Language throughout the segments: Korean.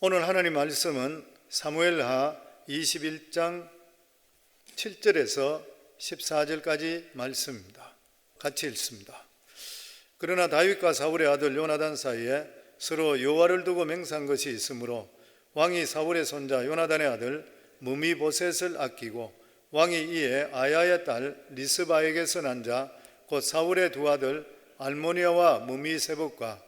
오늘 하나님 말씀은 사무엘하 21장 7절에서 14절까지 말씀입니다. 같이 읽습니다. 그러나 다윗과 사울의 아들 요나단 사이에 서로 여호와를 두고 맹세한 것이 있으므로 왕이 사울의 손자 요나단의 아들 무미보셋을 아끼고 왕이 이에 아야의 딸 리스바에게서 난 자 곧 사울의 두 아들 알모니아와 무미세복과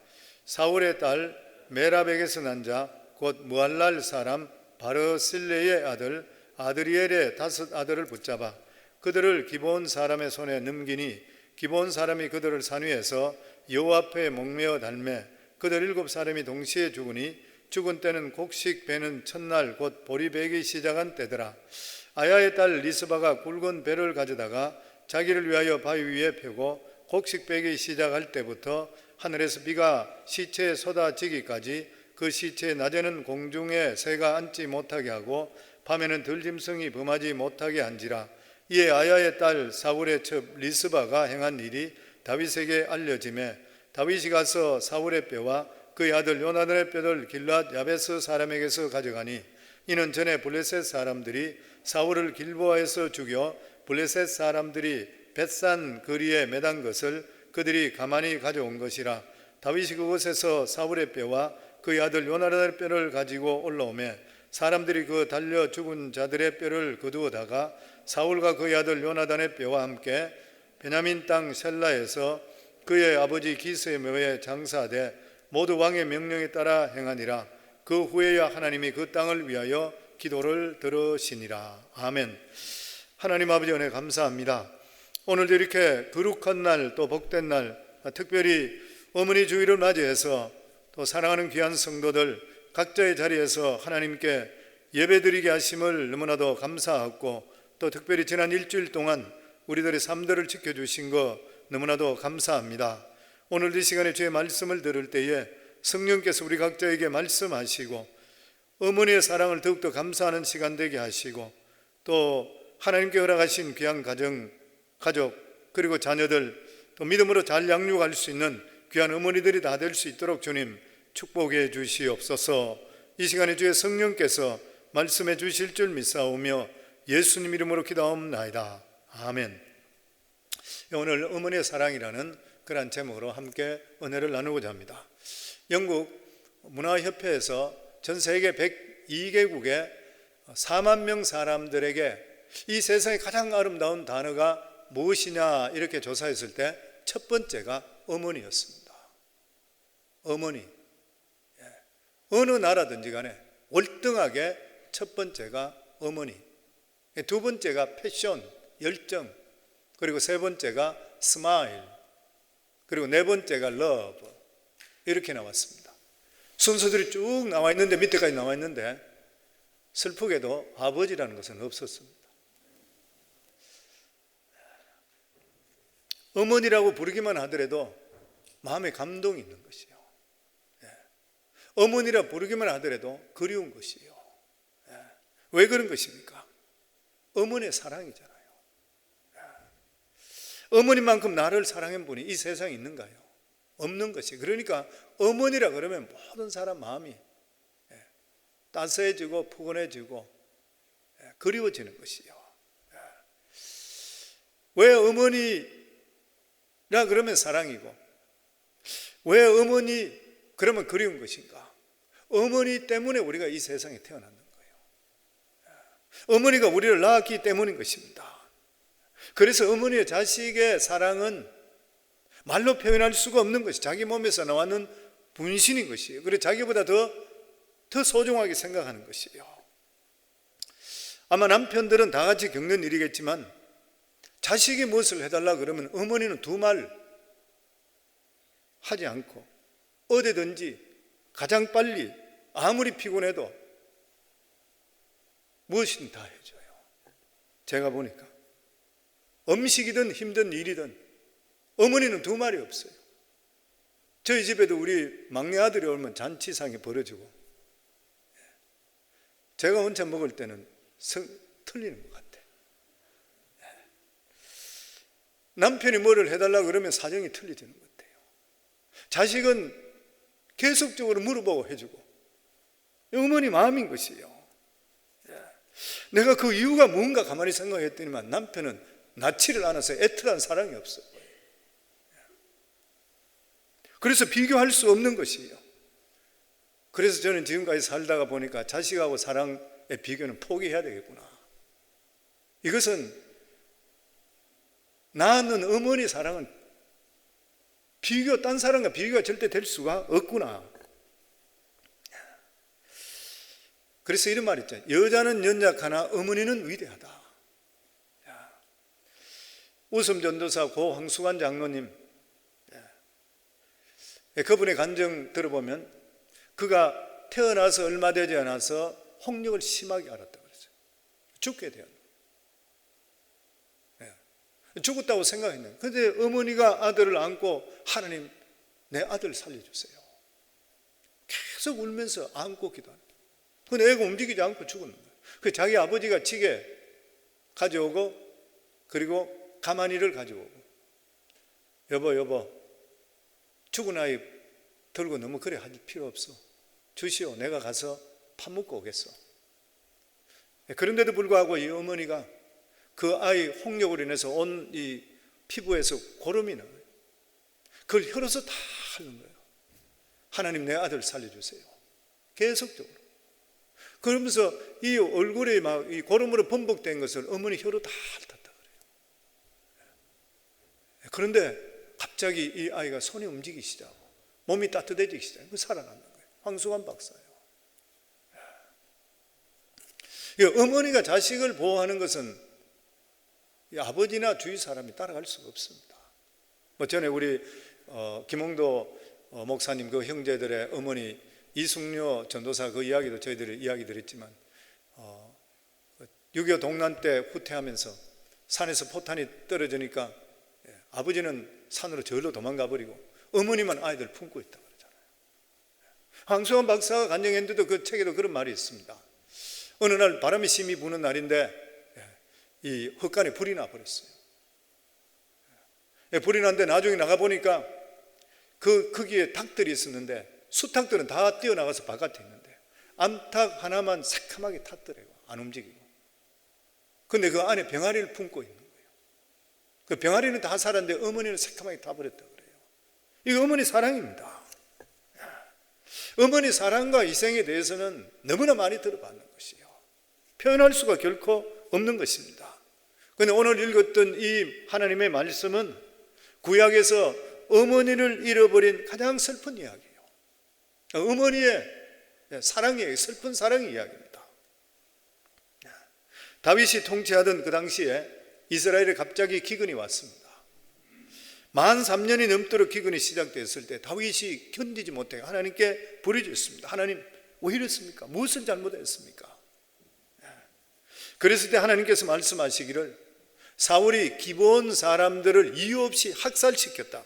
사울의 딸 메랍에게서 난 자 곧 무알랄 사람 바르실레의 아들 아드리엘의 5 아들을 붙잡아 그들을 기브온 사람의 손에 넘기니 기브온 사람이 그들을 산 위에서 여호와 앞에 목매어 달매 그들 7사람이 동시에 죽으니 죽은 때는 곡식 베는 첫날 곧 보리 베기 시작한 때더라. 아야의 딸 리스바가 굵은 배를 가져다가 자기를 위하여 바위 위에 펴고 곡식 베기 시작할 때부터 하늘에서 비가 시체에 쏟아지기까지 그 시체에 낮에는 공중에 새가 앉지 못하게 하고 밤에는 들짐승이 범하지 못하게 한지라. 이에 아야의 딸 사울의 첩 리스바가 행한 일이 다윗에게 알려지매 다윗이 가서 사울의 뼈와 그의 아들 요나단의 뼈를 길앗 야베스 사람에게서 가져가니 이는 전에 블레셋 사람들이 사울을 길보아에서 죽여 블레셋 사람들이 벳산 거리에 매단 것을 그들이 가만히 가져온 것이라. 다윗이 그곳에서 사울의 뼈와 그의 아들 요나단의 뼈를 가지고 올라오매 사람들이 그 달려 죽은 자들의 뼈를 거두어다가 사울과 그의 아들 요나단의 뼈와 함께 베냐민 땅 셀라에서 그의 아버지 기스의 묘에 장사하되 모두 왕의 명령에 따라 행하니라. 그 후에야 하나님이 그 땅을 위하여 기도를 들으시니라. 아멘. 하나님 아버지 은혜 감사합니다. 오늘도 이렇게 거룩한 날 또 복된 날 특별히 어머니 주일을 맞이해서 또 사랑하는 귀한 성도들 각자의 자리에서 하나님께 예배드리게 하심을 너무나도 감사하고 또 특별히 지난 일주일 동안 우리들의 삶들을 지켜주신 것 너무나도 감사합니다. 오늘 이 시간에 주의 말씀을 들을 때에 성령께서 우리 각자에게 말씀하시고 어머니의 사랑을 더욱더 감사하는 시간 되게 하시고 또 하나님께 허락하신 귀한 가족 그리고 자녀들 또 믿음으로 잘 양육할 수 있는 귀한 어머니들이 다 될 수 있도록 주님 축복해 주시옵소서. 이 시간에 주의 성령께서 말씀해 주실 줄 믿사오며 예수님 이름으로 기도하옵나이다. 아멘. 오늘 어머니의 사랑이라는 그런 제목으로 함께 은혜를 나누고자 합니다. 영국 문화협회에서 전 세계 102개국의 4만 명 사람들에게 이 세상에 가장 아름다운 단어가 무엇이냐 이렇게 조사했을 때 첫 번째가 어머니였습니다. 어머니. 어느 나라든지 간에 월등하게 첫 번째가 어머니, 두 번째가 패션, 열정, 그리고 세 번째가 스마일, 그리고 네 번째가 러브 이렇게 나왔습니다. 순서들이 쭉 나와 있는데 밑에까지 나와 있는데 슬프게도 아버지라는 것은 없었습니다. 어머니라고 부르기만 하더라도 마음에 감동이 있는 것이에요. 어머니라 부르기만 하더라도 그리운 것이에요. 왜 그런 것입니까? 어머니의 사랑이잖아요. 어머니만큼 나를 사랑한 분이 이 세상에 있는가요? 없는 것이. 그러니까 어머니라 그러면 모든 사람 마음이 따스해지고 포근해지고 그리워지는 것이에요. 왜 어머니라 그러면 사랑이고 왜 어머니 그러면 그리운 것인가? 어머니 때문에 우리가 이 세상에 태어났는 거예요. 어머니가 우리를 낳았기 때문인 것입니다. 그래서 어머니의 자식의 사랑은 말로 표현할 수가 없는 것이 자기 몸에서 나왔는 분신인 것이에요. 그래서 자기보다 더 소중하게 생각하는 것이에요. 아마 남편들은 다 같이 겪는 일이겠지만 자식이 무엇을 해달라 그러면 어머니는 두 말 하지 않고 어디든지 가장 빨리 아무리 피곤해도 무엇이든 다 해줘요. 제가 보니까 음식이든 힘든 일이든 어머니는 두 말이 없어요. 저희 집에도 우리 막내 아들이 오면 잔치상이 벌어지고 제가 혼자 먹을 때는 틀리는 것 같아요. 남편이 뭐를 해달라 그러면 사정이 틀려지는 것 같아요. 자식은 계속적으로 물어보고 해주고 어머니 마음인 것이에요. 내가 그 이유가 뭔가 가만히 생각했더니만 남편은 낳지를 않아서 애틋한 사랑이 없어요. 그래서 비교할 수 없는 것이에요. 그래서 저는 지금까지 살다가 보니까 자식하고 사랑의 비교는 포기해야 되겠구나. 이것은 낳는 어머니 사랑은 딴 사람과 비교가 절대 될 수가 없구나. 그래서 이런 말 있죠. 여자는 연약하나 어머니는 위대하다. 웃음 전도사 고 황수관 장로님, 그분의 간증 들어보면 그가 태어나서 얼마 되지 않아서 홍역을 심하게 앓았다고 그랬어요. 죽게 되었어요. 죽었다고 생각했는데, 그런데 어머니가 아들을 안고 하나님 내 아들 살려주세요. 계속 울면서 안고 기도합니다. 근데 애가 움직이지 않고 죽었는 거예요. 그 자기 아버지가 지게 가져오고 그리고 가마니를 가져오고, 여보 죽은 아이 들고 너무 그래 할 필요 없어. 주시오. 내가 가서 밥 먹고 오겠어. 그런데도 불구하고 이 어머니가 그 아이 홍역으로 인해서 온 이 피부에서 고름이 나요. 그걸 혀로서 다 하는 거예요. 하나님 내 아들 살려주세요. 계속적으로. 그러면서 이 얼굴에 막 이 고름으로 범벅된 것을 어머니 혀로 다 핥았다 그래요. 그런데 갑자기 이 아이가 손이 움직이기 시작하고 몸이 따뜻해지기 시작하고 살아나는 거예요. 황수관 박사예요. 어머니가 자식을 보호하는 것은 아버지나 주위 사람이 따라갈 수가 없습니다. 전에 우리 김홍도 목사님 그 형제들의 어머니 이숙녀 전도사 그 이야기도 저희들이 이야기 드렸지만 6.25 동란 때 후퇴하면서 산에서 포탄이 떨어지니까 아버지는 산으로 절로 도망가 버리고 어머니만 아이들 품고 있다고 그러잖아요. 황수환 박사가 간증했는데도 그 책에도 그런 말이 있습니다. 어느 날 바람이 심히 부는 날인데 이 헛간에 불이 나버렸어요. 불이 났는데 나중에 나가보니까 거기에 닭들이 있었는데 수탉들은 다 뛰어나가서 바깥에 있는데 암탉 하나만 새카맣게 탔더래요. 안 움직이고. 근데 그 안에 병아리를 품고 있는 거예요. 그 병아리는 다 살았는데 어머니는 새카맣게 타버렸다고 그래요. 이거 어머니 사랑입니다. 어머니 사랑과 희생에 대해서는 너무나 많이 들어봤는 것이에요. 표현할 수가 결코 없는 것입니다. 그런데 오늘 읽었던 이 하나님의 말씀은 구약에서 어머니를 잃어버린 가장 슬픈 이야기예요. 어머니의 사랑의 슬픈 사랑의 이야기입니다. 다윗이 통치하던 그 당시에 이스라엘에 갑자기 기근이 왔습니다. 만 3년이 넘도록 기근이 시작되었을 때 다윗이 견디지 못해 하나님께 부르짖습니다. 하나님 왜 이랬습니까? 무엇을 잘못했습니까? 그랬을 때 하나님께서 말씀하시기를 사울이 기브온 사람들을 이유 없이 학살시켰다.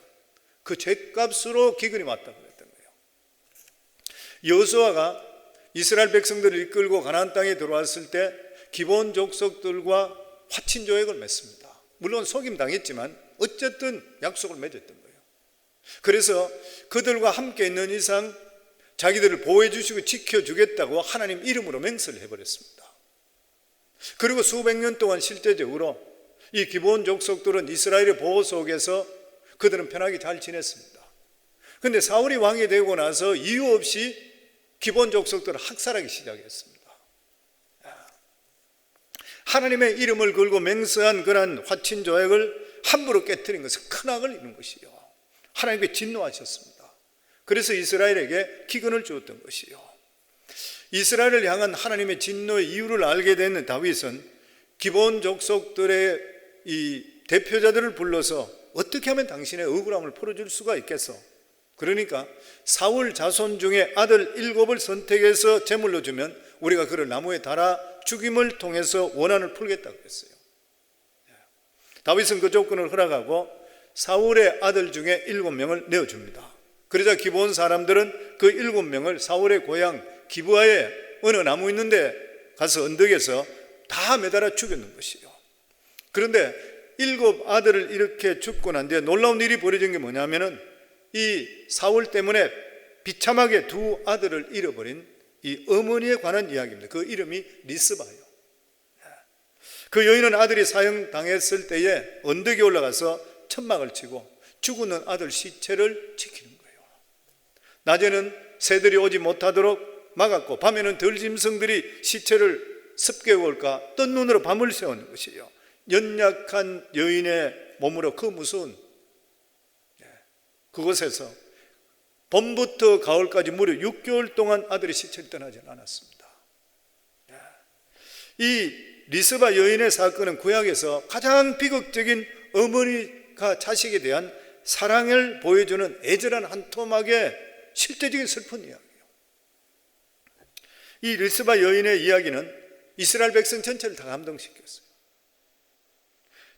그 죄값으로 기근이 왔다고 그랬던 거예요. 여호수아가 이스라엘 백성들을 이끌고 가나안 땅에 들어왔을 때 기브온 족속들과 화친 조약을 맺습니다. 물론 속임당했지만 어쨌든 약속을 맺었던 거예요. 그래서 그들과 함께 있는 이상 자기들을 보호해 주시고 지켜주겠다고 하나님 이름으로 맹세를 해버렸습니다. 그리고 수백 년 동안 실제적으로 이 기브온 족속들은 이스라엘의 보호 속에서 그들은 편하게 잘 지냈습니다. 그런데 사울이 왕이 되고 나서 이유 없이 기브온 족속들을 학살하기 시작했습니다. 하나님의 이름을 걸고 맹세한 그러한 화친 조약을 함부로 깨뜨린 것은 큰 악을 이룬 것이요, 하나님께 진노하셨습니다. 그래서 이스라엘에게 기근을 주었던 것이요. 이스라엘을 향한 하나님의 진노의 이유를 알게 된 다윗은 기브온 족속들의 이 대표자들을 불러서 어떻게 하면 당신의 억울함을 풀어줄 수가 있겠어? 그러니까 사울 자손 중에 아들 7을 선택해서 제물로 주면 우리가 그를 나무에 달아 죽임을 통해서 원한을 풀겠다고 했어요. 다윗은 그 조건을 허락하고 사울의 아들 중에 7명을 내어줍니다. 그러자 기브온 사람들은 그 7명을 사울의 고향 기브아에 어느 나무 있는데 가서 언덕에서 다 매달아 죽였는 것이요. 그런데 7 아들을 이렇게 죽고 난 뒤에 놀라운 일이 벌어진 게 뭐냐면은 이 사울 때문에 비참하게 2 아들을 잃어버린 이 어머니에 관한 이야기입니다. 그 이름이 리스바예요. 그 여인은 아들이 사형당했을 때에 언덕에 올라가서 천막을 치고 죽는 아들 시체를 지키는 거예요. 낮에는 새들이 오지 못하도록 막았고 밤에는 들짐승들이 시체를 습격해 올까 뜬 눈으로 밤을 새우는 것이에요. 연약한 여인의 몸으로 그 무서운 그곳에서 봄부터 가을까지 무려 6개월 동안 아들의 시체를 떠나지 않았습니다. 이 리스바 여인의 사건은 구약에서 가장 비극적인 어머니가 자식에 대한 사랑을 보여주는 애절한 한 토막의 실제적인 슬픈 이야기예요. 이 리스바 여인의 이야기는 이스라엘 백성 전체를 다 감동시켰어요.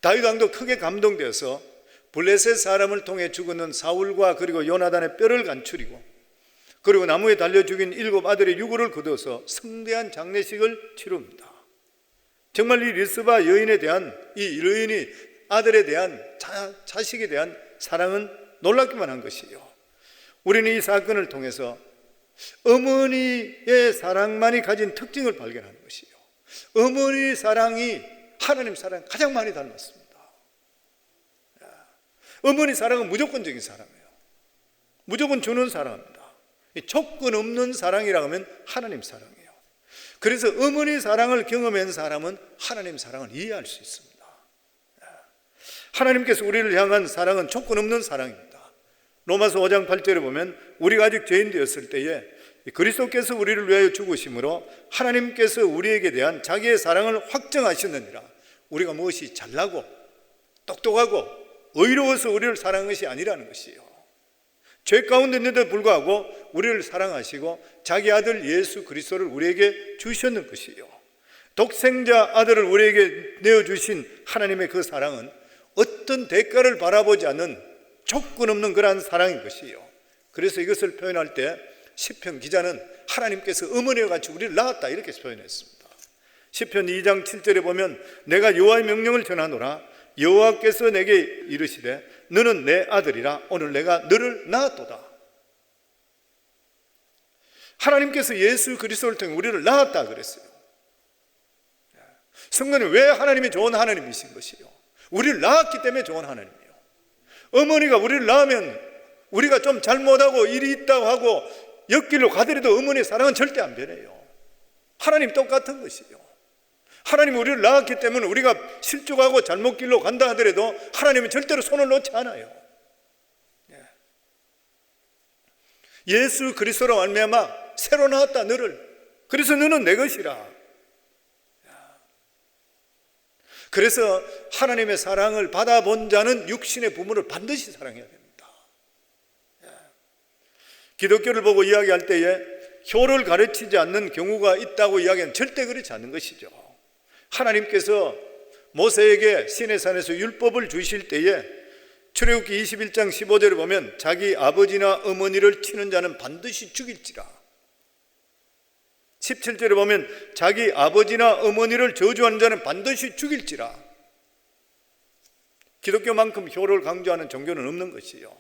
다윗 왕도 크게 감동되어서 블레셋 사람을 통해 죽었는 사울과 그리고 요나단의 뼈를 간추리고 그리고 나무에 달려 죽인 7 아들의 유골을 거둬서 성대한 장례식을 치릅니다. 정말 이 리스바 여인에 대한 이 여인이 아들에 대한 자식에 대한 사랑은 놀랍기만 한 것이에요. 우리는 이 사건을 통해서 어머니의 사랑만이 가진 특징을 발견하는 것이에요. 어머니 사랑이 하나님 사랑 가장 많이 닮았습니다. 어머니 사랑은 무조건적인 사랑이에요. 무조건 주는 사랑입니다. 조건 없는 사랑이라고 하면 하나님 사랑이에요. 그래서 어머니 사랑을 경험한 사람은 하나님 사랑을 이해할 수 있습니다. 하나님께서 우리를 향한 사랑은 조건 없는 사랑입니다. 로마서 5장 8절에 보면 우리가 아직 죄인 되었을 때에 그리스도께서 우리를 위하여 죽으심으로 하나님께서 우리에게 대한 자기의 사랑을 확정하셨느니라. 우리가 무엇이 잘나고 똑똑하고 의로워서 우리를 사랑한 것이 아니라는 것이에요. 죄 가운데 있는데도 불구하고 우리를 사랑하시고 자기 아들 예수 그리스도를 우리에게 주셨는 것이에요. 독생자 아들을 우리에게 내어주신 하나님의 그 사랑은 어떤 대가를 바라보지 않는 조건 없는 그러한 사랑인 것이에요. 그래서 이것을 표현할 때 시편 기자는 하나님께서 어머니와 같이 우리를 낳았다 이렇게 표현했습니다. 시편 2장 7절에 보면 내가 여호와의 명령을 전하노라 여호와께서 내게 이르시되 너는 내 아들이라 오늘 내가 너를 낳았도다. 하나님께서 예수 그리스도를 통해 우리를 낳았다 그랬어요. 성경은 왜 하나님이 좋은 하나님이신 것이요? 우리를 낳았기 때문에 좋은 하나님이에요. 어머니가 우리를 낳으면 우리가 좀 잘못하고 일이 있다고 하고 옆길로 가더라도 어머니의 사랑은 절대 안 변해요. 하나님 똑같은 것이에요. 하나님이 우리를 낳았기 때문에 우리가 실족하고 잘못 길로 간다 하더라도 하나님은 절대로 손을 놓지 않아요. 예수 그리스도로 말미암아 새로 낳았다 너를. 그래서 너는 내 것이라. 그래서 하나님의 사랑을 받아본 자는 육신의 부모를 반드시 사랑해야 됩니다. 기독교를 보고 이야기할 때에 효를 가르치지 않는 경우가 있다고 이야기하는 절대 그렇지 않는 것이죠. 하나님께서 모세에게 시내산에서 율법을 주실 때에 출애굽기 21장 15절에 보면 자기 아버지나 어머니를 치는 자는 반드시 죽일지라. 17절에 보면 자기 아버지나 어머니를 저주하는 자는 반드시 죽일지라. 기독교만큼 효를 강조하는 종교는 없는 것이에요.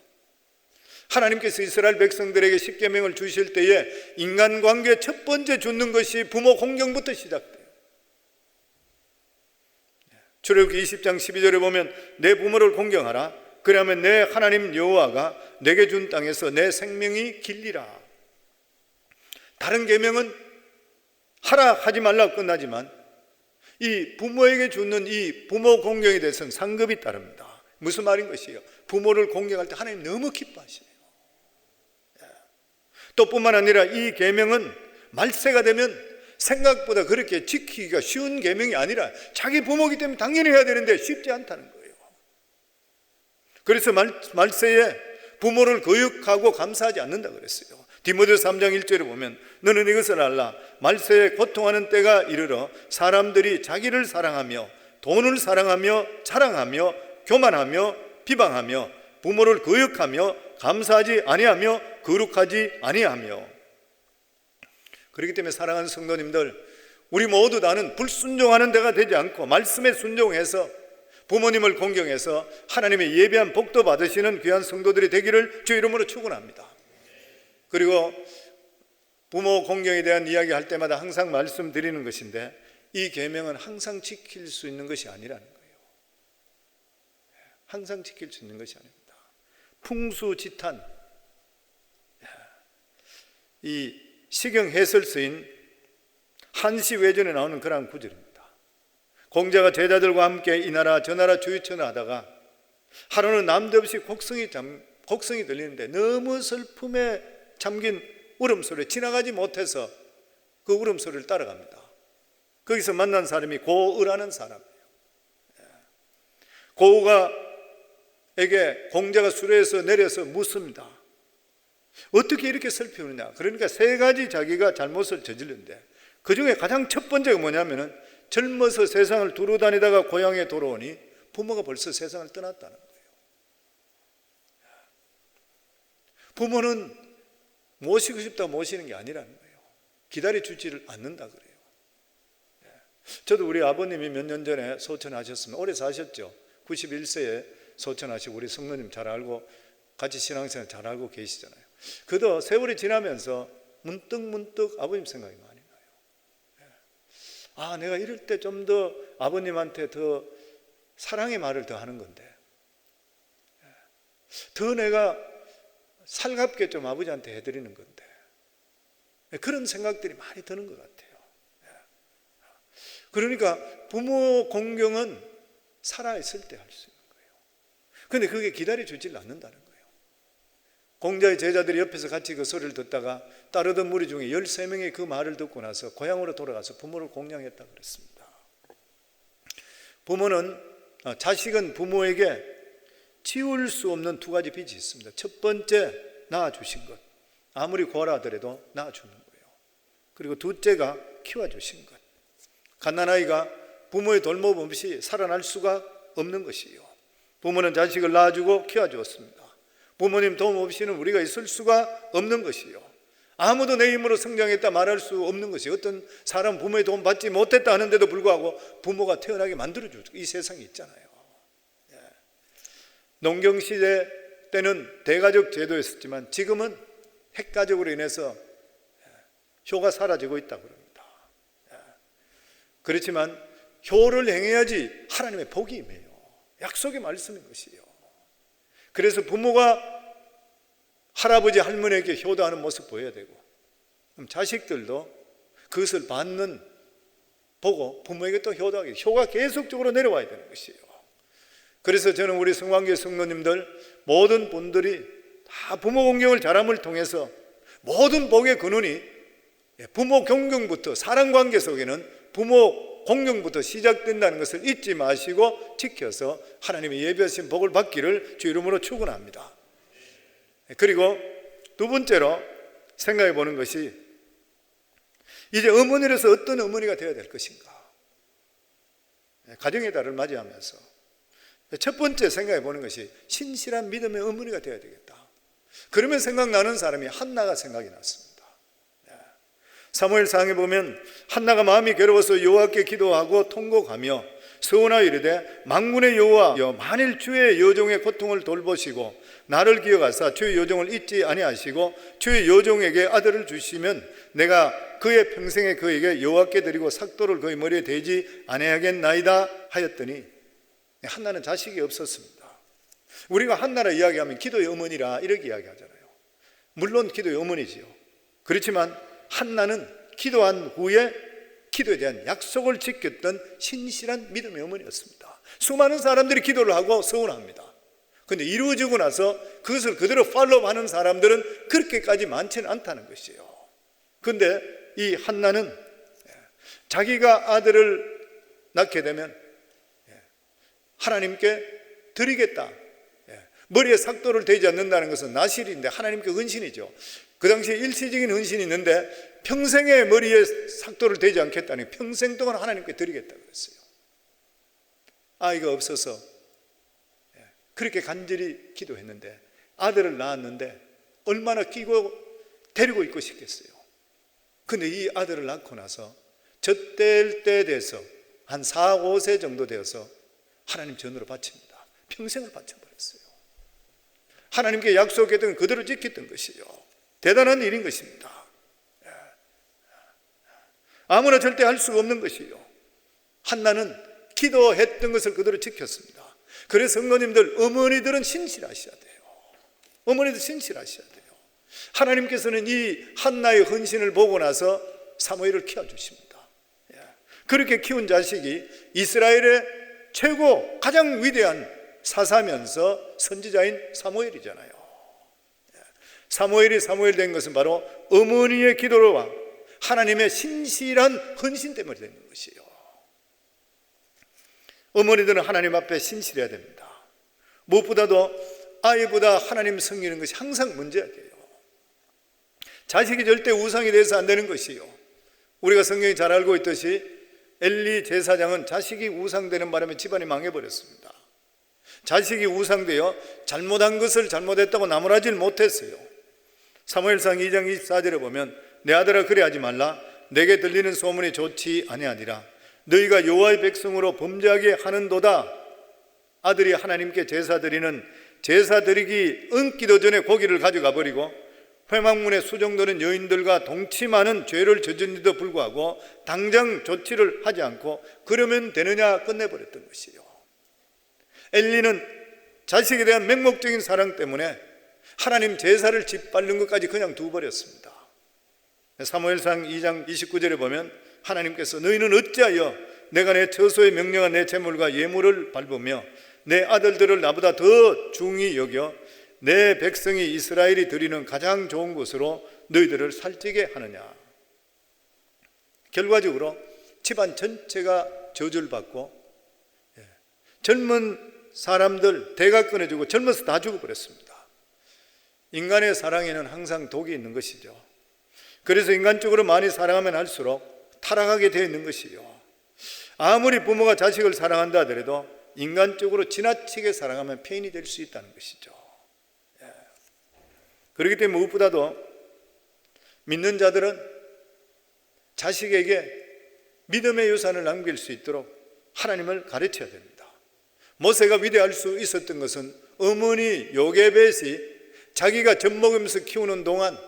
하나님께서 이스라엘 백성들에게 십계명을 주실 때에 인간관계 첫 번째 줍는 것이 부모 공경부터 시작돼요. 출애굽기 20장 12절에 보면 내 부모를 공경하라. 그러면 내 하나님 여호와가 내게 준 땅에서 내 생명이 길리라. 다른 계명은 하라 하지 말라 끝나지만 이 부모에게 주는 이 부모 공경에 대해서는 상급이 따릅니다. 무슨 말인 것이에요? 부모를 공경할 때 하나님 너무 기뻐하시네요. 또 뿐만 아니라 이 계명은 말세가 되면 생각보다 그렇게 지키기가 쉬운 계명이 아니라 자기 부모이기 때문에 당연히 해야 되는데 쉽지 않다는 거예요. 그래서 말세에 부모를 거역하고 감사하지 않는다 그랬어요. 디모데 3장 1절에 보면 너는 이것을 알라. 말세에 고통하는 때가 이르러 사람들이 자기를 사랑하며 돈을 사랑하며 자랑하며 교만하며 비방하며 부모를 거역하며 감사하지 아니하며 거룩하지 아니하며. 그렇기 때문에 사랑하는 성도님들, 우리 모두 다는 불순종하는 데가 되지 않고 말씀에 순종해서 부모님을 공경해서 하나님의 예비한 복도 받으시는 귀한 성도들이 되기를 주 이름으로 축원합니다. 그리고 부모 공경에 대한 이야기 할 때마다 항상 말씀드리는 것인데 이 계명은 항상 지킬 수 있는 것이 아니라는 거예요. 항상 지킬 수 있는 것이 아닙니다. 풍수지탄, 이 시경 해설서인 한시외전에 나오는 그러한 구절입니다. 공자가 제자들과 함께 이 나라 저 나라 주유천을 하다가 하루는 남대없이 곡성이 들리는데 너무 슬픔에 잠긴 울음소리에 지나가지 못해서 그 울음소리를 따라갑니다. 거기서 만난 사람이 고의라는 사람이에요. 고의가에게 공자가 수레에서 내려서 묻습니다. 어떻게 이렇게 슬피 우느냐? 그러니까 세 가지 자기가 잘못을 저질렀는데 그 중에 가장 첫 번째가 뭐냐면은 젊어서 세상을 두루 다니다가 고향에 돌아오니 부모가 벌써 세상을 떠났다는 거예요. 부모는 모시고 싶다고 모시는 게 아니라는 거예요. 기다려주지를 않는다 그래요. 저도 우리 아버님이 몇 년 전에 소천하셨으면 오래 사셨죠. 91세에 소천하시고 우리 성도님 잘 알고 같이 신앙생활 잘 알고 계시잖아요. 그도 세월이 지나면서 문득 아버님 생각이 많이 나요. 내가 이럴 때 좀 더 아버님한테 더 사랑의 말을 더 하는 건데 더 내가 살갑게 좀 아버지한테 해드리는 건데 그런 생각들이 많이 드는 것 같아요. 그러니까 부모 공경은 살아있을 때 할 수 있는 거예요. 그런데 그게 기다려주질 않는다는 거예요. 공자의 제자들이 옆에서 같이 그 소리를 듣다가 따르던 무리 중에 13명이 그 말을 듣고 나서 고향으로 돌아가서 부모를 공양했다고 그랬습니다. 자식은 부모에게 지울 수 없는 두 가지 빚이 있습니다. 첫 번째, 낳아주신 것. 아무리 고아라 하더라도 낳아주는 거예요. 그리고 둘째가 키워주신 것. 갓난아이가 부모의 돌봄 없이 살아날 수가 없는 것이에요. 부모는 자식을 낳아주고 키워주었습니다. 부모님 도움 없이는 우리가 있을 수가 없는 것이에요. 아무도 내 힘으로 성장했다 말할 수 없는 것이에요. 어떤 사람 부모의 도움 받지 못했다 하는데도 불구하고 부모가 태어나게 만들어주고 이 세상에 있잖아요. 농경시대 때는 대가족 제도였었지만 지금은 핵가족으로 인해서 효가 사라지고 있다고 합니다. 그렇지만 효를 행해야지 하나님의 복이 임해요. 약속의 말씀인 것이에요. 그래서 부모가 할아버지 할머니에게 효도하는 모습 보여야 되고 그럼 자식들도 그것을 보고 부모에게 또 효도하게 효가 계속적으로 내려와야 되는 것이에요. 그래서 저는 우리 성황교회 성도님들 모든 분들이 다 부모 공경을 잘함을 통해서 모든 복의 근원이 부모 공경부터 사랑관계 속에는 부모 공경부터 시작된다는 것을 잊지 마시고 지켜서 하나님의 예비하신 복을 받기를 주 이름으로 축원합니다. 그리고 두 번째로 생각해 보는 것이 이제 어머니로서 어떤 어머니가 되어야 될 것인가. 가정의 달을 맞이하면서 첫 번째 생각해 보는 것이 신실한 믿음의 어머니가 되어야 되겠다. 그러면 생각나는 사람이 한나가 생각이 났습니다. 사무엘상에 보면 한나가 마음이 괴로워서 여호와께 기도하고 통곡하며 서원하여 이르되 만군의 여호와여 만일 주의 여종의 고통을 돌보시고 나를 기억하사 주의 여종을 잊지 아니하시고 주의 여종에게 아들을 주시면 내가 그의 평생에 그에게 여호와께 드리고 삭도를 그의 머리에 대지 아니하겠나이다 하였더니 한나는 자식이 없었습니다. 우리가 한나라 이야기하면 기도의 어머니라 이렇게 이야기하잖아요. 물론 기도의 어머니지요. 그렇지만 한나는 기도한 후에 기도에 대한 약속을 지켰던 신실한 믿음의 어머니였습니다. 수많은 사람들이 기도를 하고 서운합니다. 그런데 이루어지고 나서 그것을 그대로 팔로우하는 사람들은 그렇게까지 많지는 않다는 것이에요. 그런데 이 한나는 자기가 아들을 낳게 되면 하나님께 드리겠다. 머리에 삭도를 대지 않는다는 것은 나실인데 하나님께 헌신이죠. 그 당시에 일시적인 헌신이 있는데 평생의 머리에 삭도를 대지 않겠다니 평생 동안 하나님께 드리겠다고 그랬어요. 아이가 없어서 그렇게 간절히 기도했는데 아들을 낳았는데 얼마나 끼고 데리고 있고 싶겠어요. 근데 이 아들을 낳고 나서 젖될 때 돼서 한 4, 5세 정도 되어서 하나님 전으로 바칩니다. 평생을 바쳐버렸어요. 하나님께 약속했던 그대로 지켰던 것이요. 대단한 일인 것입니다. 아무나 절대 할 수가 없는 것이요. 한나는 기도했던 것을 그대로 지켰습니다. 그래서 성도님들, 어머니들은 신실하셔야 돼요. 어머니들 신실하셔야 돼요. 하나님께서는 이 한나의 헌신을 보고 나서 사무엘을 키워주십니다. 그렇게 키운 자식이 이스라엘의 최고 가장 위대한 사사면서 선지자인 사무엘이잖아요. 사무엘이 사무엘 된 것은 바로 어머니의 기도로와 하나님의 신실한 헌신 때문에 되는 것이에요. 어머니들은 하나님 앞에 신실해야 됩니다. 무엇보다도 아이보다 하나님 섬기는 것이 항상 문제가 돼요. 자식이 절대 우상이 돼서 안 되는 것이요. 우리가 성경이 잘 알고 있듯이 엘리 제사장은 자식이 우상되는 바람에 집안이 망해버렸습니다. 자식이 우상되어 잘못한 것을 잘못했다고 나무라질 못했어요. 사무엘상 2장 24절에 보면 내 아들아 그리하지 말라. 내게 들리는 소문이 좋지 아니하니라. 너희가 여호와의 백성으로 범죄하게 하는도다. 아들이 하나님께 제사 드리는 제사 드리기 얹기도 전에 고기를 가져가 버리고 회막문에 수종드는 여인들과 동침하는 죄를 저지른데도 불구하고 당장 조치를 하지 않고 그러면 되느냐 끝내버렸던 것이에요. 엘리는 자식에 대한 맹목적인 사랑 때문에 하나님 제사를 짓밟는 것까지 그냥 두어버렸습니다. 사무엘상 2장 29절에 보면 하나님께서 너희는 어찌하여 내가 내 처소에 명령한 내 제물과 예물을 밟으며 내 아들들을 나보다 더 중히 여겨 내 백성이 이스라엘이 드리는 가장 좋은 것으로 너희들을 살찌게 하느냐. 결과적으로 집안 전체가 저주를 받고 젊은 사람들 대가 끊어지고 젊어서 다 죽어버렸습니다. 인간의 사랑에는 항상 독이 있는 것이죠. 그래서 인간적으로 많이 사랑하면 할수록 타락하게 되어 있는 것이요. 아무리 부모가 자식을 사랑한다 하더라도 인간적으로 지나치게 사랑하면 폐인이 될 수 있다는 것이죠. 그렇기 때문에 무엇보다도 믿는 자들은 자식에게 믿음의 유산을 남길 수 있도록 하나님을 가르쳐야 됩니다. 모세가 위대할 수 있었던 것은 어머니 요게벳이 자기가 젖 먹으면서 키우는 동안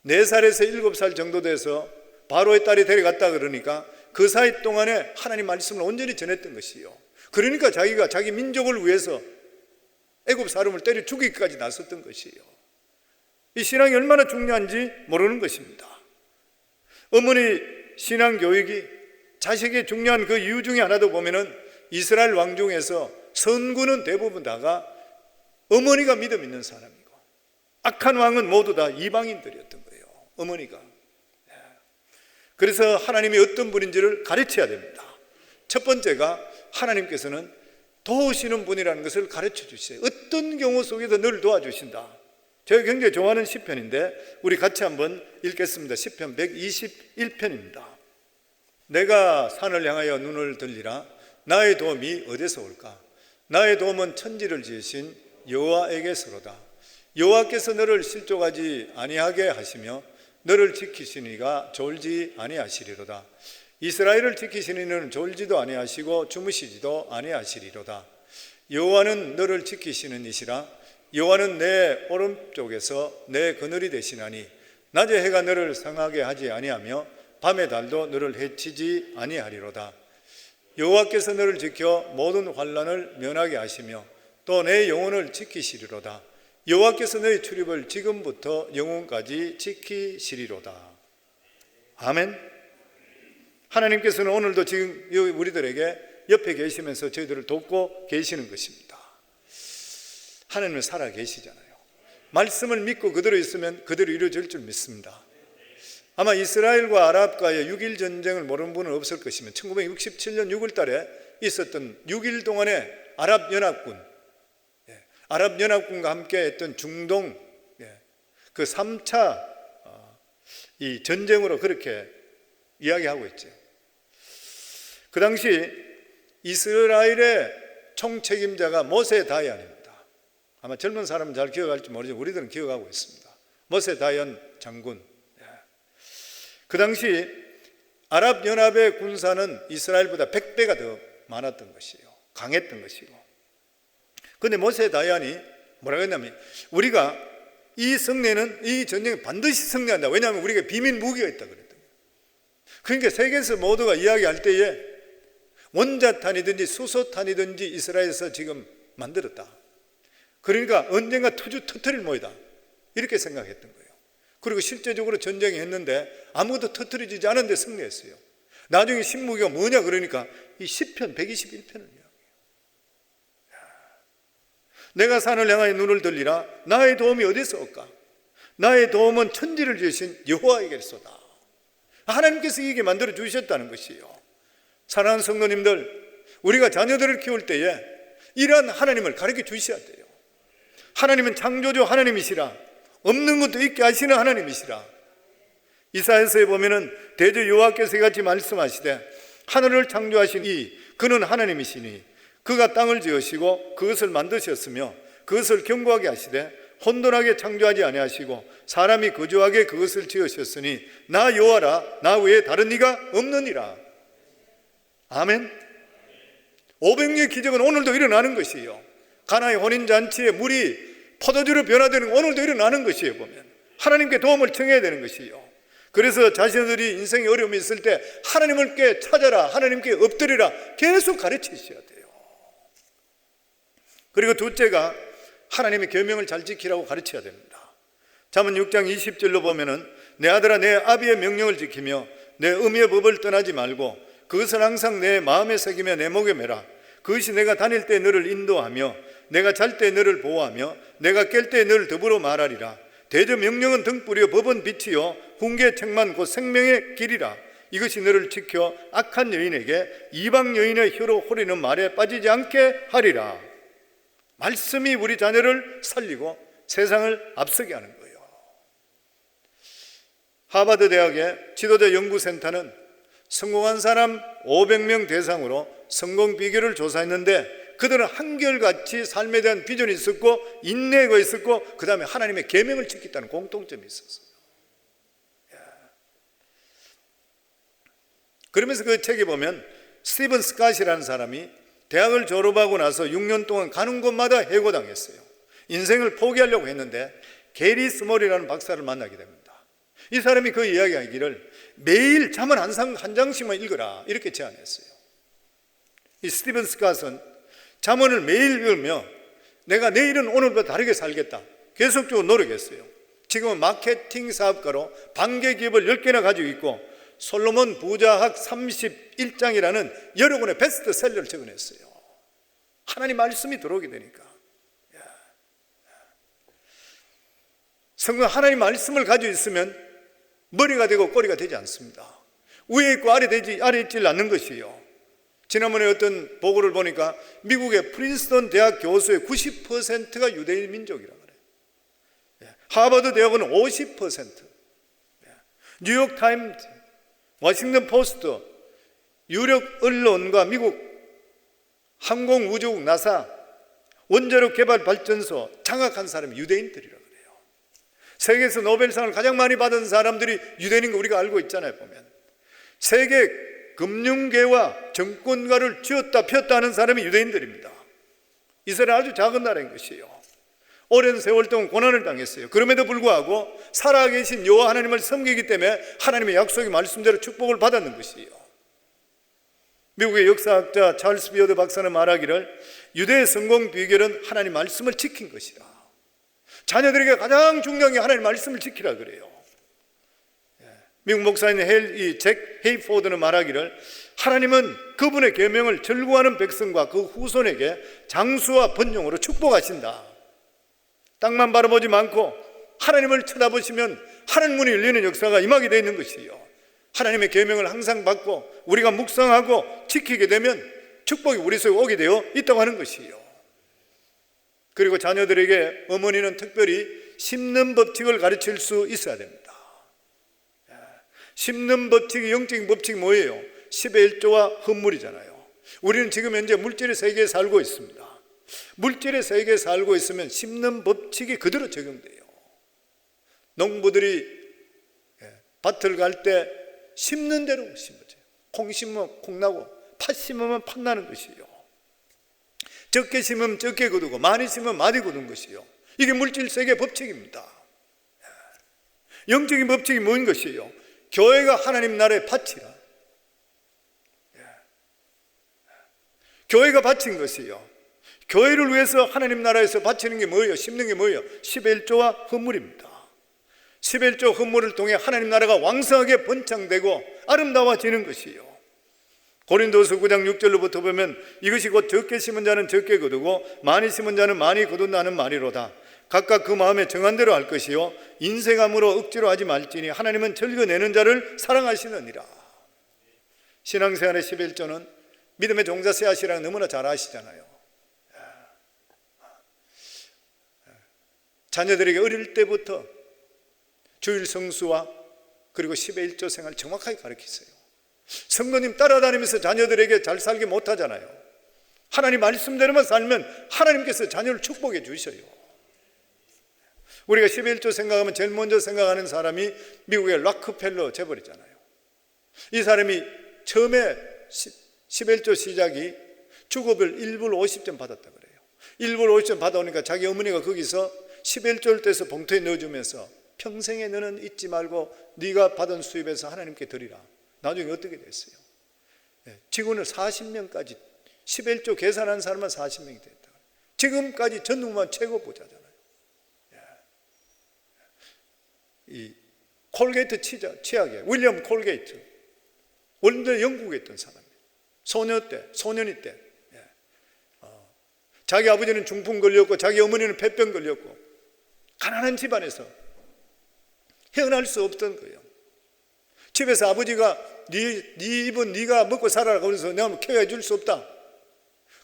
4살에서 7살 정도 돼서 바로의 딸이 데려갔다 그러니까 그 사이 동안에 하나님 말씀을 온전히 전했던 것이요. 그러니까 자기가 자기 민족을 위해서 애굽 사람을 때려 죽이기까지 나섰던 것이에요. 이 신앙이 얼마나 중요한지 모르는 것입니다. 어머니 신앙 교육이 자식의 중요한 그 이유 중에 하나도 보면은 이스라엘 왕 중에서 선구는 대부분 다가 어머니가 믿음 있는 사람이고 악한 왕은 모두 다 이방인들이었던 거예요. 어머니가. 그래서 하나님이 어떤 분인지를 가르쳐야 됩니다. 첫 번째가 하나님께서는 도우시는 분이라는 것을 가르쳐 주세요. 어떤 경우 속에서 늘 도와주신다. 제가 굉장히 좋아하는 시편인데 우리 같이 한번 읽겠습니다. 시편 121편입니다. 내가 산을 향하여 눈을 들리라. 나의 도움이 어디서 올까? 나의 도움은 천지를 지으신 여호와에게서로다. 여호와께서 너를 실족하지 아니하게 하시며 너를 지키시니가 졸지 아니하시리로다. 이스라엘을 지키시는 이는 졸지도 아니하시고 주무시지도 아니하시리로다. 여호와는 너를 지키시는 이시라. 여호와는 내 오른쪽에서 내 그늘이 되시나니 낮에 해가 너를 상하게 하지 아니하며 밤의 달도 너를 해치지 아니하리로다. 여호와께서 너를 지켜 모든 환난을 면하게 하시며 또 내 영혼을 지키시리로다. 여호와께서 너의 출입을 지금부터 영원까지 지키시리로다. 아멘. 하나님께서는 오늘도 지금 우리들에게 옆에 계시면서 저희들을 돕고 계시는 것입니다. 하나님은 살아 계시잖아요. 말씀을 믿고 그대로 있으면 그대로 이루어질 줄 믿습니다. 아마 이스라엘과 아랍과의 6.1 전쟁을 모르는 분은 없을 것이면 1967년 6월 달에 있었던 6일 동안의 아랍연합군과 함께 했던 중동 그 3차 이 전쟁으로 그렇게 이야기하고 있죠. 그 당시 이스라엘의 총책임자가 모세 다얀입니다. 아마 젊은 사람은 잘 기억할지 모르지만 우리들은 기억하고 있습니다. 모세 다얀 장군. 그 당시 아랍연합의 군사는 이스라엘보다 100배가 더 많았던 것이에요. 강했던 것이고. 그런데 모세 다얀이 뭐라고 했냐면 우리가 이 전쟁에 반드시 승리한다. 왜냐하면 우리가 비밀 무기가 있다 그랬던 거예요. 그러니까 세계에서 모두가 이야기할 때에 원자탄이든지 수소탄이든지 이스라엘에서 지금 만들었다. 그러니까 언젠가 투주 터뜨릴 모이다. 이렇게 생각했던 거예요. 그리고 실제적으로 전쟁이 했는데 아무것도 터뜨리지 않은데 승리했어요. 나중에 신무기가 뭐냐 그러니까 이 시편 121편을 이야기해요. 내가 산을 향하여 눈을 들리라. 나의 도움이 어디서 올까? 나의 도움은 천지를 지으신 여호와에게서다. 하나님께서 이게 만들어 주셨다는 것이에요. 사랑하는 성도님들, 우리가 자녀들을 키울 때에 이러한 하나님을 가르쳐 주셔야 돼요. 하나님은 창조주 하나님이시라. 없는 것도 있게 하시는 하나님이시라. 이사야서에 보면은 대저 여호와께서 이같이 말씀하시되 하늘을 창조하신 그는 하나님이시니 그가 땅을 지으시고 그것을 만드셨으며 그것을 견고하게 하시되 혼돈하게 창조하지 아니하시고 사람이 거주하게 그것을 지으셨으니 나 여호와라. 나 외에 다른 이가 없느니라. 아멘. 500년 기적은 오늘도 일어나는 것이에요. 가나의 혼인잔치에 물이 포도주로 변화되는 건 오늘도 일어나는 것이에요. 보면 하나님께 도움을 청해야 되는 것이에요. 그래서 자신들이 인생에 어려움이 있을 때 하나님께 찾아라, 하나님께 엎드리라 계속 가르치셔야 돼요. 그리고 둘째가 하나님의 계명을 잘 지키라고 가르쳐야 됩니다. 잠언 6장 20절로 보면은 내 아들아 내 아비의 명령을 지키며 내 의의 법을 떠나지 말고 그것을 항상 내 마음에 새기며 내 목에 매라. 그것이 내가 다닐 때 너를 인도하며 내가 잘 때 너를 보호하며 내가 깰 때 너를 더불어 말하리라. 대저 명령은 등불이요 법은 빛이요 훈계 책만 곧 생명의 길이라. 이것이 너를 지켜 악한 여인에게 이방 여인의 혀로 호리는 말에 빠지지 않게 하리라. 말씀이 우리 자녀를 살리고 세상을 앞서게 하는 거예요. 하버드 대학의 지도자 연구센터는 성공한 사람 500명 대상으로 성공 비결을 조사했는데 그들은 한결같이 삶에 대한 비전이 있었고 인내가 있었고 그 다음에 하나님의 계명을 지켰다는 공통점이 있었어요. 그러면서 그 책에 보면 스티븐 스캇이라는 사람이 대학을 졸업하고 나서 6년 동안 가는 곳마다 해고당했어요. 인생을 포기하려고 했는데 게리 스몰이라는 박사를 만나게 됩니다. 이 사람이 그 이야기하기를 매일 잠언 한 장씩만 읽어라 이렇게 제안했어요. 이 스티븐 스캇은 잠언을 매일 읽으며 내가 내일은 오늘보다 다르게 살겠다 계속적으로 노력했어요. 지금은 마케팅 사업가로 반개 기업을 10개나 가지고 있고 솔로몬 부자학 31장이라는 여러 권의 베스트셀러를 적어냈어요. 하나님 말씀이 들어오게 되니까. 성경 하나님 말씀을 가지고 있으면 머리가 되고 꼬리가 되지 않습니다. 위에 있고 아래 있지 않는 것이에요. 지난번에 어떤 보고를 보니까 미국의 프린스턴 대학 교수의 90%가 유대인 민족이라고 그래요. 하버드 대학은 50%, 뉴욕 타임즈, 워싱턴 포스트, 유력 언론과 미국 항공우주국 나사, 원자력 개발 발전소 장악한 사람이 유대인들이라고 그래요. 세계에서 노벨상을 가장 많이 받은 사람들이 유대인인 거 우리가 알고 있잖아요. 보면 세계 금융계와 정권가를 쥐었다 폈다 하는 사람이 유대인들입니다. 이스라엘 아주 작은 나라인 것이에요. 오랜 세월 동안 고난을 당했어요. 그럼에도 불구하고 살아계신 여호와 하나님을 섬기기 때문에 하나님의 약속의 말씀대로 축복을 받았는 것이에요. 미국의 역사학자 찰스 비어드 박사는 말하기를 유대의 성공 비결은 하나님 말씀을 지킨 것이라. 자녀들에게 가장 중요한 게 하나님 말씀을 지키라 그래요. 미국 목사인 잭 헤이포드는 말하기를 하나님은 그분의 계명을 절구하는 백성과 그 후손에게 장수와 번영으로 축복하신다. 땅만 바라보지 않고 하나님을 쳐다보시면 하늘 문이 열리는 역사가 임하게 되어 있는 것이에요. 하나님의 계명을 항상 받고 우리가 묵상하고 지키게 되면 축복이 우리 속에 오게 되어 있다고 하는 것이에요. 그리고 자녀들에게 어머니는 특별히 심는 법칙을 가르칠 수 있어야 됩니다. 심는 법칙이 영적인 법칙이 뭐예요? 10의 1조와 헛물이잖아요. 우리는 지금 현재 물질의 세계에 살고 있습니다. 물질의 세계에 살고 있으면 심는 법칙이 그대로 적용돼요. 농부들이 밭을 갈 때 심는 대로 심어져요. 콩 심으면 콩 나고 팥 심으면 팥 나는 것이에요. 적게 심으면 적게 거두고 많이 심으면 많이 거두는 것이에요. 이게 물질 세계의 법칙입니다. 영적인 법칙이 뭐인 것이에요? 교회가 하나님 나라의 밭이라. 교회가 바친 것이요. 교회를 위해서 하나님 나라에서 바치는 게 뭐예요? 심는 게 뭐예요? 11조와 헌물입니다. 11조 헌물을 통해 하나님 나라가 왕성하게 번창되고 아름다워지는 것이요. 고린도서 9장 6절로부터 보면 이것이 곧 적게 심은 자는 적게 거두고 많이 심은 자는 많이 거둔다는 말이로다. 각각 그 마음에 정한 대로 할 것이요 인색함으로 억지로 하지 말지니 하나님은 즐겨내는 자를 사랑하시느니라. 신앙생활의 11조는 믿음의 종자 씨앗이라는 너무나 잘 아시잖아요. 자녀들에게 어릴 때부터 주일 성수와 그리고 11조 생활 정확하게 가르치세요. 성도님 따라다니면서 자녀들에게 잘 살게 못하잖아요. 하나님 말씀대로만 살면 하나님께서 자녀를 축복해 주셔요. 우리가 11조 생각하면 제일 먼저 생각하는 사람이 미국의 락크펠러 재벌이잖아요. 이 사람이 처음에 11조 시작이 주급을 1불 50전 받았다 그래요. 1불 50전 받아오니까 자기 어머니가 거기서 11조를 떼서 봉투에 넣어주면서 평생에 너는 잊지 말고 네가 받은 수입에서 하나님께 드리라. 나중에 어떻게 됐어요? 직원을 40명까지 11조 계산한 사람은 40명이 됐다. 지금까지 전국만 최고 부자잖아요. 이 콜게이트 치약에 윌리엄 콜게이트 원래 영국에 있던 사람이에요. 소년이 때 자기 아버지는 중풍 걸렸고 자기 어머니는 폐병 걸렸고 가난한 집안에서 헤어날 수 없던 거예요. 집에서 아버지가 네 입은 네가 먹고 살아라 그래서 내가 케어해 줄 수 없다.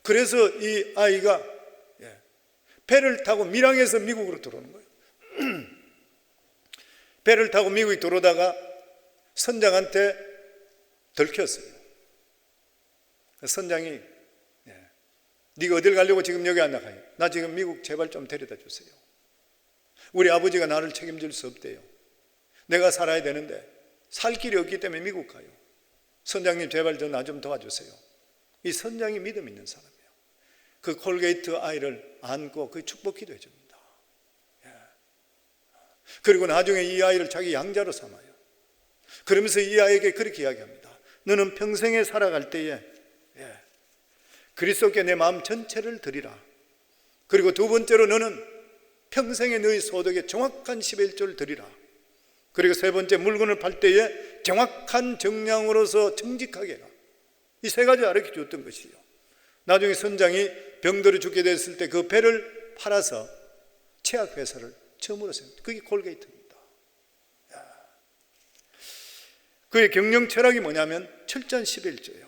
그래서 이 아이가 배를 타고 밀양에서 미국으로 들어오는 거예요. 배를 타고 미국에 들어오다가 선장한테 들켰어요. 선장이 네가 어딜 가려고 지금 여기 안 나가요? 나 지금 미국 제발 좀 데려다 주세요. 우리 아버지가 나를 책임질 수 없대요. 내가 살아야 되는데 살 길이 없기 때문에 미국 가요. 선장님 제발 나 좀 도와주세요. 이 선장이 믿음 있는 사람이에요. 그 콜게이트 아이를 안고 그 축복 기도해 줍니다. 그리고 나중에 이 아이를 자기 양자로 삼아요. 그러면서 이 아이에게 그렇게 이야기합니다. 너는 평생에 살아갈 때에 그리스도께 내 마음 전체를 드리라. 그리고 두 번째로 너는 평생에 너희 소득에 정확한 11조를 드리라. 그리고 세 번째 물건을 팔 때에 정확한 정량으로서 정직하게 해라. 이 세 가지 가르쳐 줬던 것이요. 나중에 선장이 병들어 죽게 됐을 때 그 배를 팔아서 치약회사를 처음으로 세웠다. 그게 콜게이트입니다. 그의 경영 철학이 뭐냐면 철저한 11조예요.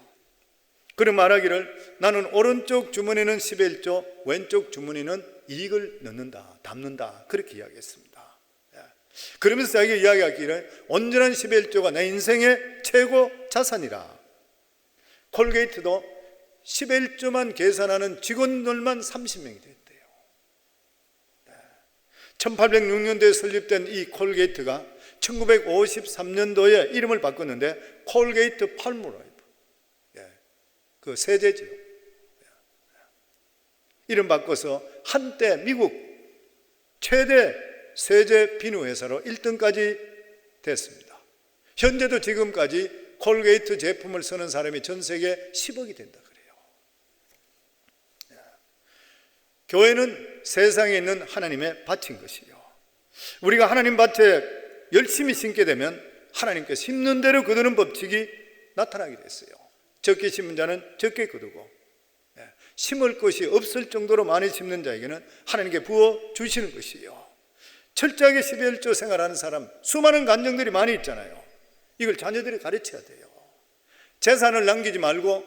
그런 말하기를 나는 오른쪽 주머니는 11조, 왼쪽 주머니는 이익을 넣는다, 담는다. 그렇게 이야기했습니다. 그러면서 자기가 이야기하기를 온전한 11조가 내 인생의 최고 자산이라. 콜게이트도 11조만 계산하는 직원들만 30명이 됐대요. 1806년도에 설립된 이 콜게이트가 1953년도에 이름을 바꿨는데 콜게이트 팔모라이브, 그 세제지요. 이름 바꿔서 한때 미국 최대 세제 비누 회사로 1등까지 됐습니다. 현재도 지금까지 콜게이트 제품을 쓰는 사람이 전 세계 10억이 된다 그래요. 교회는 세상에 있는 하나님의 밭인 것이요. 우리가 하나님 밭에 열심히 심게 되면 하나님께 심는 대로 거두는 법칙이 나타나게 됐어요. 적게 심은 자는 적게 거두고 심을 것이 없을 정도로 많이 심는 자에게는 하나님께 부어 주시는 것이요. 철저하게 11조 생활하는 사람 수많은 간증들이 많이 있잖아요. 이걸 자녀들이 가르쳐야 돼요. 재산을 남기지 말고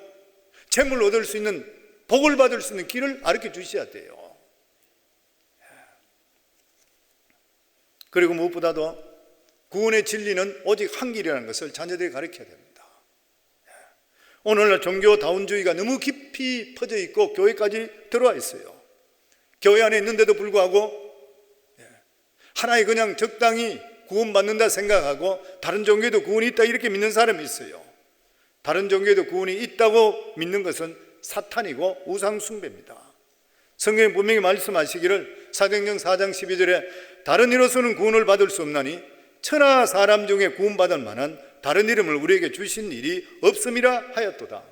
재물을 얻을 수 있는 복을 받을 수 있는 길을 가르쳐 주셔야 돼요. 그리고 무엇보다도 구원의 진리는 오직 한 길이라는 것을 자녀들이 가르쳐야 됩니다. 오늘날 종교다운주의가 너무 깊이 퍼져 있고 교회까지 들어와 있어요. 교회 안에 있는데도 불구하고 하나의 그냥 적당히 구원받는다 생각하고 다른 종교에도 구원이 있다 이렇게 믿는 사람이 있어요. 다른 종교에도 구원이 있다고 믿는 것은 사탄이고 우상숭배입니다. 성경에 분명히 말씀하시기를 사도행전 4장 12절에 다른 이로서는 구원을 받을 수 없나니 천하 사람 중에 구원받을 만한 다른 이름을 우리에게 주신 일이 없음이라 하였도다.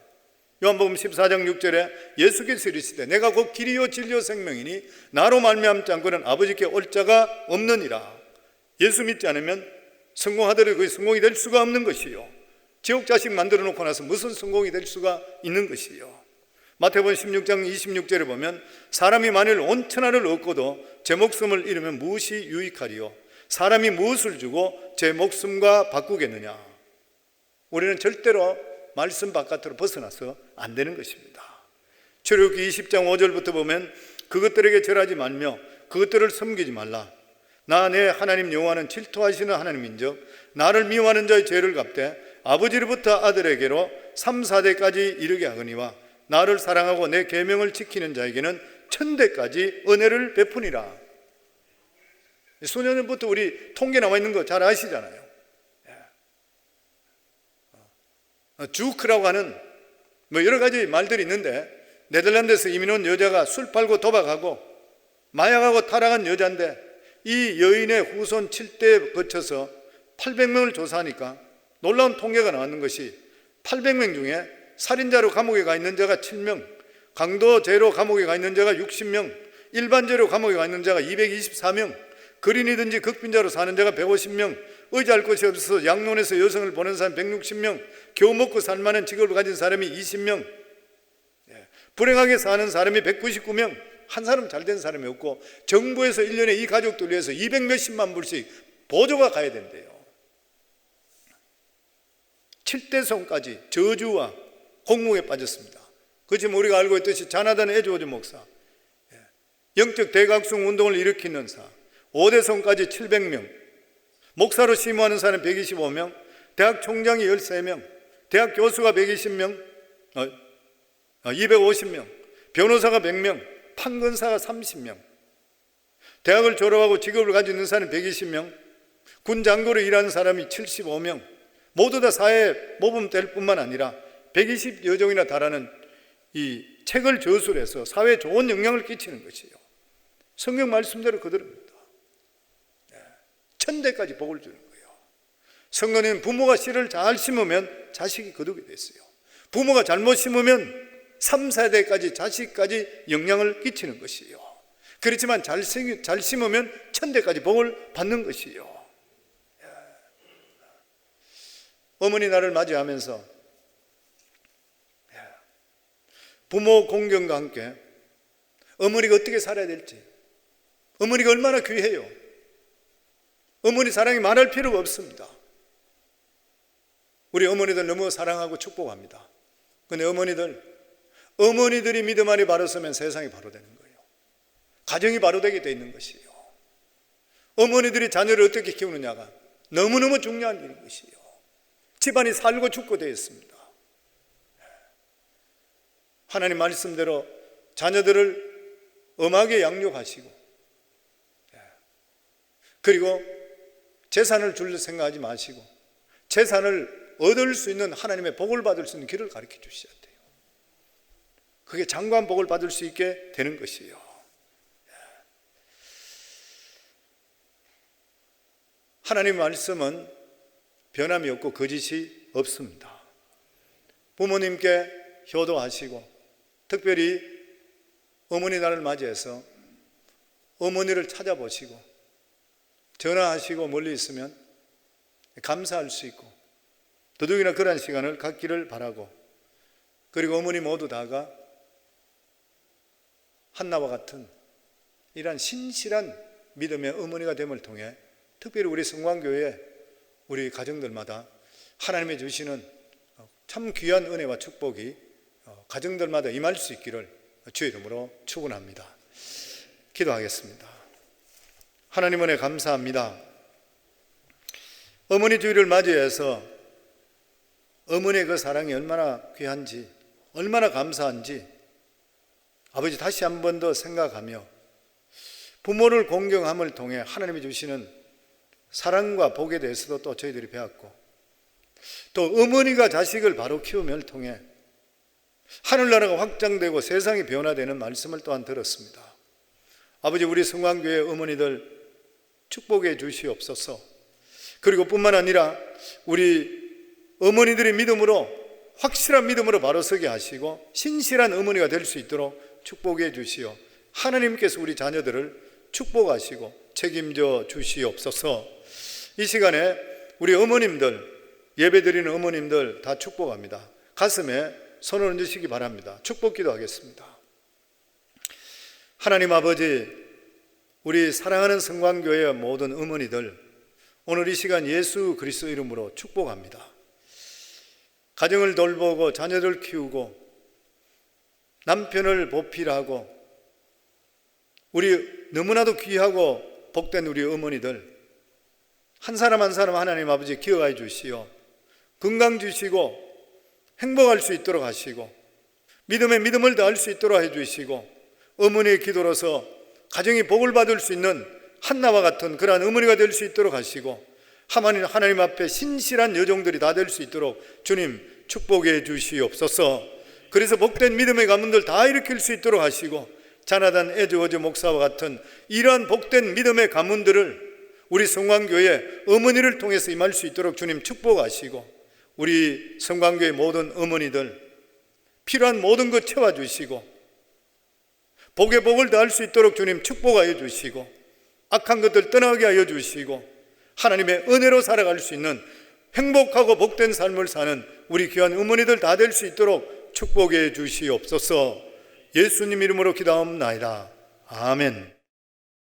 요한복음 14장 6절에 예수께서 이르시되 내가 곧 길이요 진리요 생명이니 나로 말미암지 않고는 아버지께 올 자가 없느니라. 예수 믿지 않으면 성공하더라도 그게 성공이 될 수가 없는 것이요, 지옥 자식 만들어 놓고 나서 무슨 성공이 될 수가 있는 것이요. 마태복음 16장 26절에 보면 사람이 만일 온 천하를 얻고도 제 목숨을 잃으면 무엇이 유익하리요? 사람이 무엇을 주고 제 목숨과 바꾸겠느냐? 우리는 절대로 말씀 바깥으로 벗어나서 안 되는 것입니다. 출애굽기 20장 5절부터 보면 그것들에게 절하지 말며 그것들을 섬기지 말라. 나 내 하나님 여호와는 질투하시는 하나님인즉 나를 미워하는 자의 죄를 갚되 아버지로부터 아들에게로 3, 4대까지 이르게 하거니와 나를 사랑하고 내 계명을 지키는 자에게는 1000대까지 은혜를 베푸니라. 수년 전부터 우리 통계 나와 있는 거 잘 아시잖아요. 주크라고 하는 여러 가지 말들이 있는데, 네덜란드에서 이민 온 여자가 술 팔고 도박하고 마약하고 타락한 여자인데 이 여인의 후손 7대 거쳐서 800명을 조사하니까 놀라운 통계가 나왔는 것이 800명 중에 살인자로 감옥에 가 있는 자가 7명, 강도죄로 감옥에 가 있는 자가 60명, 일반죄로 감옥에 가 있는 자가 224명, 거린이든지 극빈자로 사는 자가 150명, 의지할 곳이 없어서 양론에서 여성을 보낸 사람 160명, 겨우 먹고 살만한 직업을 가진 사람이 20명, 불행하게 사는 사람이 199명, 한 사람 잘된 사람이 없고 정부에서 1년에 이 가족들 위해서 200몇십만 불씩 보조가 가야 된대요. 7대 성까지 저주와 공무에 빠졌습니다. 그렇지만 우리가 알고 있듯이 자나단 에즈워즈 목사, 영적 대각성 운동을 일으키는 사, 5대 성까지 700명, 목사로 심호하는 사람 125명, 대학 총장이 13명, 대학 교수가 120명, 250명, 변호사가 100명, 판검사가 30명, 대학을 졸업하고 직업을 가지고 있는 사람이 120명, 군 장교로 일하는 사람이 75명, 모두 다 사회에 모범될 뿐만 아니라 120여 종이나 달하는 이 책을 저술해서 사회에 좋은 영향을 끼치는 것이에요. 성경 말씀대로 그대로입니다. 1000대까지 복을 주는 거예요. 성경에는 부모가 씨를 잘 심으면 자식이 거두게 됐어요. 부모가 잘못 심으면 3, 4대까지 자식까지 영향을 끼치는 것이에요. 그렇지만 잘 심으면 1000대까지 복을 받는 것이에요. 어머니 날을 맞이하면서 부모 공경과 함께 어머니가 어떻게 살아야 될지, 어머니가 얼마나 귀해요. 어머니 사랑이 말할 필요가 없습니다. 우리 어머니들 너무 사랑하고 축복합니다. 그런데 어머니들이 믿음 안에 바로 서면 세상이 바로 되는 거예요. 가정이 바로 되게 돼 있는 것이에요. 어머니들이 자녀를 어떻게 키우느냐가 너무너무 중요한 일인 것이에요. 집안이 살고 죽고 되어 있습니다. 하나님 말씀대로 자녀들을 엄하게 양육하시고, 그리고 재산을 줄 생각하지 마시고 재산을 얻을 수 있는 하나님의 복을 받을 수 있는 길을 가르쳐 주셔야 돼요. 그게 장관 복을 받을 수 있게 되는 것이에요. 하나님의 말씀은 변함이 없고 거짓이 없습니다. 부모님께 효도하시고, 특별히 어머니 날을 맞이해서 어머니를 찾아보시고 전화하시고 멀리 있으면 감사할 수 있고 더더욱이나 그러한 시간을 갖기를 바라고, 그리고 어머니 모두 다가 한나와 같은 이러한 신실한 믿음의 어머니가 됨을 통해 특별히 우리 성광교회 우리 가정들마다 하나님의 주시는 참 귀한 은혜와 축복이 가정들마다 임할 수 있기를 주의 이름으로 축원합니다. 기도하겠습니다. 하나님 은혜 감사합니다. 어머니 주일을 맞이해서 어머니의 그 사랑이 얼마나 귀한지, 얼마나 감사한지 아버지 다시 한 번 더 생각하며 부모를 공경함을 통해 하나님이 주시는 사랑과 복에 대해서도 또 저희들이 배웠고, 또 어머니가 자식을 바로 키움을 통해 하늘나라가 확장되고 세상이 변화되는 말씀을 또한 들었습니다. 아버지, 우리 성광교회 어머니들 축복해 주시옵소서. 그리고 뿐만 아니라 우리 어머니들의 믿음으로, 확실한 믿음으로 바로 서게 하시고 신실한 어머니가 될 수 있도록 축복해 주시어 하나님께서 우리 자녀들을 축복하시고 책임져 주시옵소서. 이 시간에 우리 어머님들, 예배드리는 어머님들 다 축복합니다. 가슴에 손을 얹으시기 바랍니다. 축복 기도하겠습니다. 하나님 아버지, 우리 사랑하는 성광교회의 모든 어머니들, 오늘 이 시간 예수 그리스도 이름으로 축복합니다. 가정을 돌보고 자녀들 키우고 남편을 보필하고 우리 너무나도 귀하고 복된 우리 어머니들 한 사람 한 사람 하나님 아버지 기억해 주시어 건강 주시고 행복할 수 있도록 하시고 믿음에 믿음을 더할 수 있도록 해주시고 어머니의 기도로서 가정이 복을 받을 수 있는 한나와 같은 그러한 어머니가 될 수 있도록 하시고 하나님 앞에 신실한 여종들이 다 될 수 있도록 주님 축복해 주시옵소서. 그래서 복된 믿음의 가문들 다 일으킬 수 있도록 하시고 자나단 에드워즈 목사와 같은 이러한 복된 믿음의 가문들을 우리 성광교회 어머니를 통해서 임할 수 있도록 주님 축복하시고 우리 성광교회 모든 어머니들 필요한 모든 것 채워주시고 복의 복을 더할 수 있도록 주님 축복하여 주시고 악한 것들 떠나게 하여 주시고 하나님의 은혜로 살아갈 수 있는 행복하고 복된 삶을 사는 우리 귀한 어머니들 다 될 수 있도록 축복해 주시옵소서. 예수님 이름으로 기도하옵나이다. 아멘.